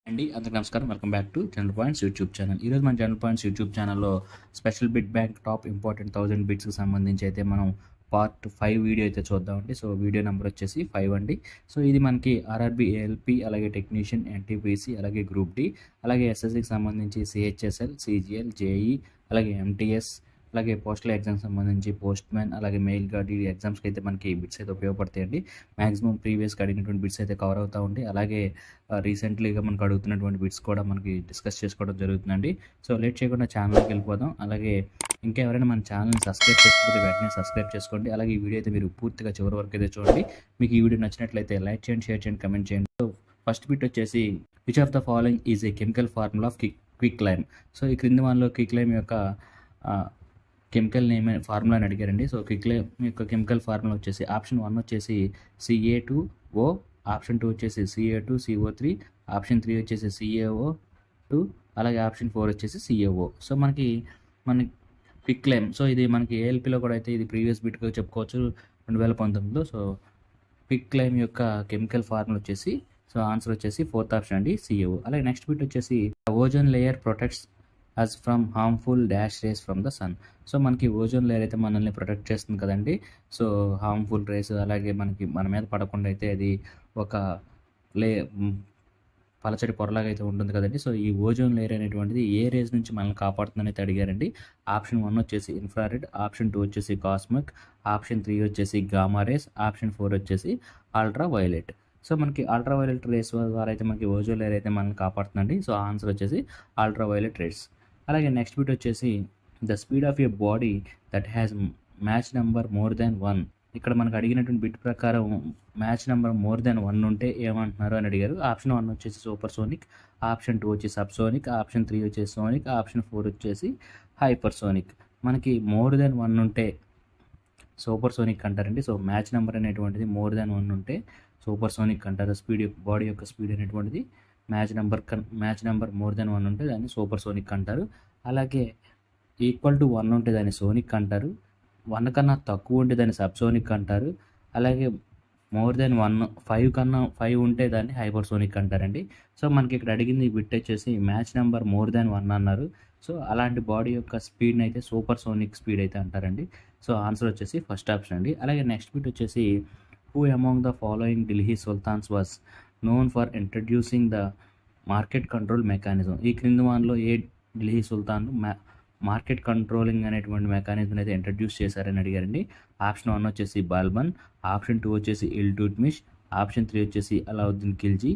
అందరికీ నమస్కారం. Welcome back to general points YouTube channel. ఈరోజు మన జనరల్ పాయింట్స్ యూట్యూబ్ ఛానల్లో special bit bank top important 1000 బిట్స్కి సంబంధించి అయితే మనం పార్ట్ 5 వీడియో అయితే చూద్దామండి. సో వీడియో నెంబర్ వచ్చేసి 5 అండి. సో ఇది మనకి ఆర్ఆర్బీ, ఏఎల్పి, అలాగే టెక్నీషియన్, ఎన్టీపీసీ, అలాగే గ్రూప్ డి, అలాగే ఎస్ఎస్సికి సంబంధించి సిహెచ్ఎస్ఎల్, సిజిఎల్, జేఈ, అలాగే ఎంటీఎస్, అలాగే పోస్టల్ ఎగ్జామ్స్ సంబంధించి పోస్ట్ మ్యాన్, అలాగే మెయిల్ గార్డ్, ఈ ఎగ్జామ్స్కి అయితే మనకి బిట్స్ అయితే ఉపయోగపడతాయండి. మ్యాక్సిమం ప్రీవియస్గా అడిగినటువంటి బిట్స్ అయితే కవర్ అవుతూ ఉంటాయి. అలాగే రీసెంట్లీగా మనకు అడుగుతున్నటువంటి బిట్స్ కూడా మనకి డిస్కస్ చేసుకోవడం జరుగుతుందండి. సో లేట్ చేయకుండా ఛానల్కి వెళ్ళిపోదాం. అలాగే ఇంకా ఎవరైనా మన ఛానల్ని సబ్స్క్రైబ్ చేసుకోకపోతే వెంటనే సబ్స్క్రైబ్ చేసుకోండి. అలాగే ఈ వీడియో అయితే మీరు పూర్తిగా చివరి వరకు అయితే చూడండి. మీకు ఈ వీడియో నచ్చినట్లయితే లైక్ చేయండి, షేర్ చేయండి, కమెంట్ చేయండి. సో ఫస్ట్ బిట్ వచ్చేసి which of the following is a chemical formula of quick lime. So ఈ క్రింది వానిలో క్విక్ లైమ్ యొక్క కెమికల్ నేమ్ ఫార్ములా అని అడిగారండి. సో క్విక్ లైమ్ యొక్క కెమికల్ ఫార్ములా వచ్చేసి ఆప్షన్ 1 వచ్చేసి CA2O, ఆప్షన్ 2 వచ్చేసి CA2CO3, ఆప్షన్ 3 వచ్చేసి CaO2, అలాగే ఆప్షన్ 4 వచ్చేసి CaO. సో మన క్విక్ లైమ్, సో ఇది మనకి ఏఎల్పిలో కూడా అయితే ఇది ప్రీవియస్ బిట్గా చెప్పుకోవచ్చు 2019లో. సో క్విక్ లైమ్ యొక్క కెమికల్ ఫార్ములా వచ్చేసి, సో ఆన్సర్ వచ్చేసి 4th ఆప్షన్ అండి, CaO. అలాగే నెక్స్ట్ బిట్ వచ్చేసి ozone layer protects us from harmful dash rays from the sun. So మనకి ఓజోన్ లేయర్ అయితే మనల్ని ప్రొటెక్ట్ చేస్తుంది కదండి. సో హార్మ్ఫుల్ రేస్ అలాగే మన మీద పడకుండా అయితే అది ఒక పలచడి పొరలాగా అయితే ఉంటుంది కదండి. సో ఈ ఓజోన్ లేయర్ అనేటువంటిది ఏ రేస్ నుంచి మనల్ని కాపాడుతుందని అయితే అడిగారండి. ఆప్షన్ 1 వచ్చేసి ఇన్ఫ్రారెడ్, ఆప్షన్ 2 వచ్చేసి కాస్మిక్, ఆప్షన్ 3 వచ్చేసి గామా రేస్, ఆప్షన్ 4 వచ్చేసి అల్ట్రా వైలెట్. సో మనకి అల్ట్రా వైలెట్ రేస్ ద్వారా అయితే మనకి ఓజోన్ లేయర్ అయితే మనల్ని కాపాడుతుందండి. సో ఆన్సర్ వచ్చేసి అల్ట్రా వైలెట్ రేస్. అలాగే నెక్స్ట్ బిట్ వచ్చేసి the speed of a body that has match number more than 1. ఇక్కడ మనకు అడిగినటువంటి బిట్ ప్రకారం మ్యాచ్ నెంబర్ మోర్ దాన్ 1 ఉంటే ఏమంటున్నారు అని అడిగారు. ఆప్షన్ 1 వచ్చేసి సూపర్ సోనిక్, ఆప్షన్ 2 వచ్చేసి సబ్ సోనిక్, ఆప్షన్ 3 వచ్చేసి సోనిక్, ఆప్షన్ 4 వచ్చేసి హైపర్ సోనిక్. మనకి మోర్ దాన్ 1 ఉంటే సూపర్ సోనిక్ అంటారండి. సో మ్యాచ్ నెంబర్ అనేటువంటిది మోర్ దాన్ 1 ఉంటే సూపర్ సోనిక్ అంటారు. స్పీడ్, బాడీ యొక్క స్పీడ్ అనేటువంటిది మ్యాచ్ నెంబర్ మోర్ దెన్ 1 ఉంటే దాన్ని సూపర్ సోనిక్ అంటారు. అలాగే ఈక్వల్ టు 1 ఉంటే దాన్ని సోనిక్ అంటారు. 1 కన్నా తక్కువ ఉంటే దాన్ని సబ్ సోనిక్ అంటారు. అలాగే మోర్ దెన్ 1, 5 ఉంటే దాన్ని హైపర్ సోనిక్ అంటారండి. సో మనకి ఇక్కడ అడిగింది బిట్ వచ్చేసి మ్యాచ్ నెంబర్ మోర్ దెన్ 1 అన్నారు. సో అలాంటి బాడీ యొక్క స్పీడ్ని అయితే సూపర్ సోనిక్ స్పీడ్ అయితే అంటారండి. సో ఆన్సర్ వచ్చేసి ఫస్ట్ ఆప్షన్ అండి. అలాగే నెక్స్ట్ బిట్ వచ్చేసి who among the following Delhi sultans was known for introducing the market control mechanism. ఈ క్రింది వానిలో ఏ ఢిల్లీ సుల్తాన్ మార్కెట్ కంట్రోలింగ్ అనేటువంటి మెకానిజం అయితే ఇంట్రడ్యూస్ చేశారని అడిగారండి. ఆప్షన్ 1 వచ్చేసి బాల్బన్, ఆప్షన్ 2 వచ్చేసి ఇల్టుట్మిష్, ఆప్షన్ 3 వచ్చేసి అలావుద్దీన్ ఖిల్జీ,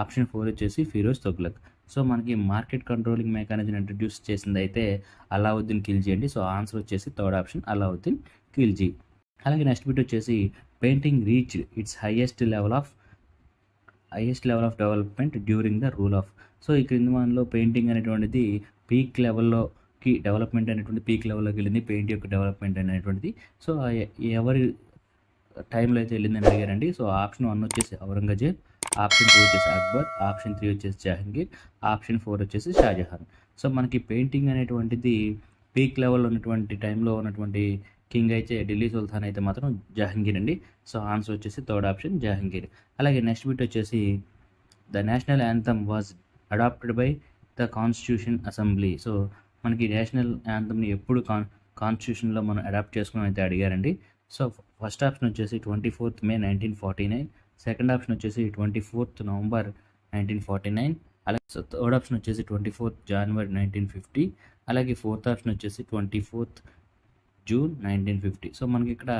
ఆప్షన్ 4 వచ్చేసి ఫిరోజ్ తుగ్లక్. సో మనకి మార్కెట్ కంట్రోలింగ్ మెకానిజం ఇంట్రడ్యూస్ చేసింది అయితే అలావుద్దీన్ ఖిల్జీ అండి. సో ఆన్సర్ వచ్చేసి థర్డ్ ఆప్షన్ అలావుద్దీన్ ఖిల్జీ. అలాగే నెక్స్ట్ బిట్ వచ్చేసి painting reach its highest level of development during the rule of. So ఈ క్రింది వానిలో పెయింటింగ్ అనేటువంటిది పీక్ లెవెల్లోకి డెవలప్మెంట్ అనేటువంటి పీక్ లెవెల్లోకి వెళ్ళింది పెయింట్ యొక్క డెవలప్మెంట్ అనేటువంటిది. సో ఎవరి టైంలో అయితే వెళ్ళిందని అడిగారండి. సో ఆప్షన్ 1 వచ్చేసి ఔరంగజేబ్, ఆప్షన్ 2 వచ్చేసి అక్బర్, ఆప్షన్ 3 వచ్చేసి జహంగీర్, ఆప్షన్ 4 వచ్చేసి షాజహాన్. సో మనకి పెయింటింగ్ అనేటువంటిది పీక్ లెవెల్లో ఉన్నటువంటి టైంలో ఉన్నటువంటి కింగ్ అయితే ఢిల్లీ సుల్తాన్ అయితే మాత్రం జహంగీర్ అండి. సో ఆన్సర్ వచ్చేసి థర్డ్ ఆప్షన్ జహంగీర్. అలాగే నెక్స్ట్ బిట్ వచ్చేసి the national anthem was adopted by the constitution assembly. So మనకి నేషనల్ యాంథమ్ని ఎప్పుడు కాన్స్టిట్యూషన్లో మనం అడాప్ట్ చేసుకుని అయితే అడిగారండి. సో ఫస్ట్ ఆప్షన్ వచ్చేసి 24th May 1949, సెకండ్ ఆప్షన్ వచ్చేసి 24th November 1949, అలాగే థర్డ్ ఆప్షన్ వచ్చేసి 24th January 1950, అలాగే ఫోర్త్ ఆప్షన్ వచ్చేసి 24th June 1950. సో మనకి ఇక్కడ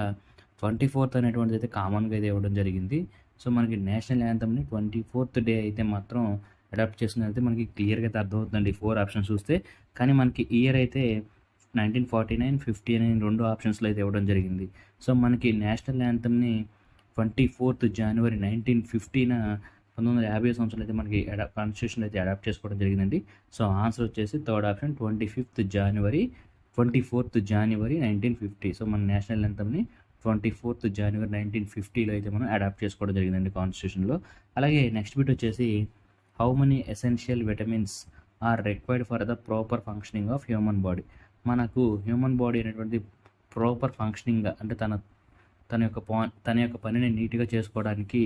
24th అనేటువంటిది అయితే కామన్గా అయితే ఇవ్వడం జరిగింది. సో మనకి నేషనల్ యాంథమ్ని 24th డే అయితే మాత్రం అడాప్ట్ చేస్తుంది అయితే మనకి క్లియర్గా అయితే అర్థమవుతుందండి 4 ఆప్షన్స్ చూస్తే. కానీ మనకి ఇయర్ అయితే 1949, 50 అనే 2 ఆప్షన్స్లో అయితే ఇవ్వడం జరిగింది. సో మనకి నేషనల్ యాంథమ్ని 24th January 1950న 1950 సంవత్సరాలు అయితే మనకి కాన్స్టిట్యూషన్ అయితే అడాప్ట్ చేసుకోవడం జరిగిందండి. సో ఆన్సర్ వచ్చేసి థర్డ్ ఆప్షన్ 24th January 1950. సో మన నేషనల్ యాంథమ్ని 24th January 1950లో అయితే మనం అడాప్ట్ చేసుకోవడం జరిగిందండి కాన్స్టిట్యూషన్లో. అలాగే నెక్స్ట్ బిట్ వచ్చేసి how many essential vitamins are required for the proper functioning of human body. మనకు హ్యూమన్ బాడీ అనేటువంటి ప్రాపర్ ఫంక్షనింగ్గా అంటే తన యొక్క పనిని నీట్గా చేసుకోవడానికి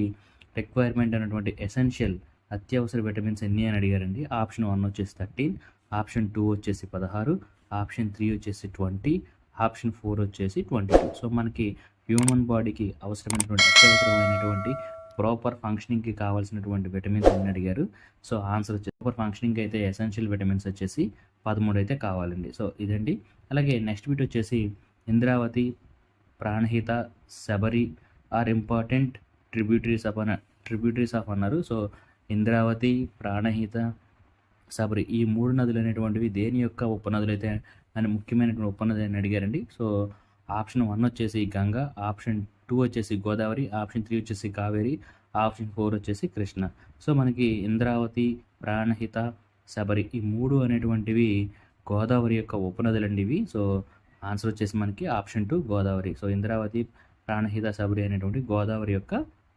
రిక్వైర్మెంట్ అనేటువంటి ఎసెన్షియల్ అత్యవసర విటమిన్స్ ఎన్ని అని అడిగారండి. ఆప్షన్ 1 వచ్చేసి 13, ఆప్షన్ 2 వచ్చేసి 16, ఆప్షన్ 3 వచ్చేసి 20, ఆప్షన్ 4 వచ్చేసి 22. సో మనకి హ్యూమన్ బాడీకి అవసరమైనటువంటి అత్యవసరమైనటువంటి ప్రాపర్ ఫంక్షనింగ్కి కావాల్సినటువంటి విటమిన్స్ అని అడిగారు. సో ఆన్సర్ వచ్చేసి ప్రాపర్ ఫంక్షనింగ్ అయితే ఎసెన్షియల్ విటమిన్స్ వచ్చేసి 13 అయితే కావాలండి. సో ఇదండి. అలాగే నెక్స్ట్ బిట్ వచ్చేసి Indravati, Pranahita, Sabari are important tributaries of అన్నారు. సో ఇంద్రావతి, ప్రాణహిత, శబరి ఈ 3 నదులు అనేటువంటివి దేని యొక్క ఉపనదులు అయితే అని ముఖ్యమైనటువంటి ఉపనది అని అడిగారండి. సో ఆప్షన్ 1 వచ్చేసి గంగా, ఆప్షన్ 2 వచ్చేసి గోదావరి, ఆప్షన్ 3 వచ్చేసి కావేరి, ఆప్షన్ 4 వచ్చేసి కృష్ణ. సో మనకి ఇంద్రావతి, ప్రాణహిత, శబరి ఈ 3 అనేటువంటివి గోదావరి యొక్క ఉపనదులండి ఇవి. సో ఆన్సర్ వచ్చేసి మనకి ఆప్షన్ 2 గోదావరి. సో ఇంద్రావతి, ప్రాణహిత, శబరి అనేటువంటి గోదావరి యొక్క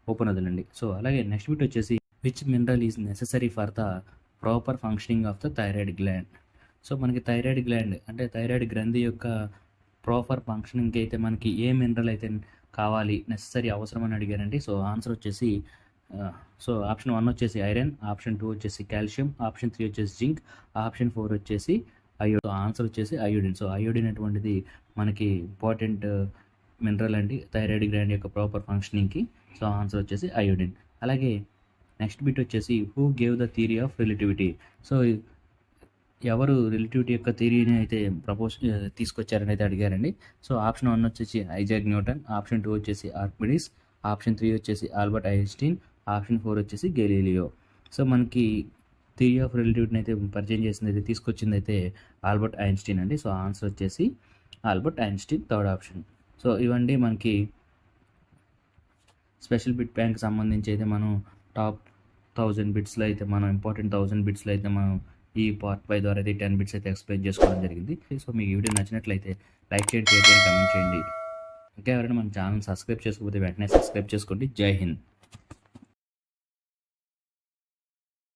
ఉపనదులండి. సో అలాగే నెక్స్ట్ బిట్ వచ్చేసి which mineral is necessary for the proper functioning of the thyroid gland. So మనకి థైరాయిడ్ గ్లాండ్ అంటే థైరాయిడ్ గ్రంథి యొక్క ప్రాపర్ ఫంక్షనింగ్కి అయితే మనకి ఏ మినరల్ అయితే కావాలి, నెససరీ అవసరం అని అడిగారండి. సో ఆన్సర్ వచ్చేసి సో ఆప్షన్ 1 వచ్చేసి ఐరన్, ఆప్షన్ 2 వచ్చేసి కాల్షియం, ఆప్షన్ 3 వచ్చేసి జింక్, ఆప్షన్ 4 వచ్చేసి అయోడిన్. ఆన్సర్ వచ్చేసి అయోడిన్. సో అయోడిన్ అటువంటిది మనకి ఇంపార్టెంట్ మినరల్ అండి థైరాయిడ్ గ్లాండ్ యొక్క ప్రాపర్ ఫంక్షనింగ్కి. సో ఆన్సర్ వచ్చేసి అయోడిన్. అలాగే నెక్స్ట్ బిట్ వచ్చేసి who gave the theory of relativity. So ఎవరు రిలేటివిటీ యొక్క థియరీని అయితే తీసుకొచ్చారని అయితే అడిగారండి. సో ఆప్షన్ 1 వచ్చేసి ఐజాక్ న్యూటన్, ఆప్షన్ 2 వచ్చేసి ఆర్కిమిడిస్, ఆప్షన్ 3 వచ్చేసి ఆల్బర్ట్ ఐన్స్టీన్, ఆప్షన్ 4 వచ్చేసి గెలీలియో. సో మనకి థియరీ ఆఫ్ రిలేటివిటీని అయితే పరిచయం చేసింది అయితే తీసుకొచ్చింది అయితే ఆల్బర్ట్ ఐన్స్టీన్ అండి. సో ఆన్సర్ వచ్చేసి Albert Einstein, third option. So ఇవండి మనకి స్పెషల్ బిట్ బ్యాంక్ సంబంధించి అయితే మనం టాప్ 1000 బిట్స్లో అయితే మనం ఇంపార్టెంట్ 1000 బిట్స్లో అయితే మనం ఈ పార్ట్ 5 ద్వారా అయితే 10 బిట్స్ అయితే ఎక్స్ప్లెయిన్ చేసుకోవడం జరిగింది. సో మీకు ఈ వీడియో నచ్చినట్లయితే లైక్ చేయండి, షేర్ చేయండి, కమెంట్ చేయండి. ఇంకా ఎవరైనా మన ఛానల్ సబ్స్క్రైబ్ చేసుకోకపోతే వెంటనే సబ్స్క్రైబ్ చేసుకోండి. జై హింద్.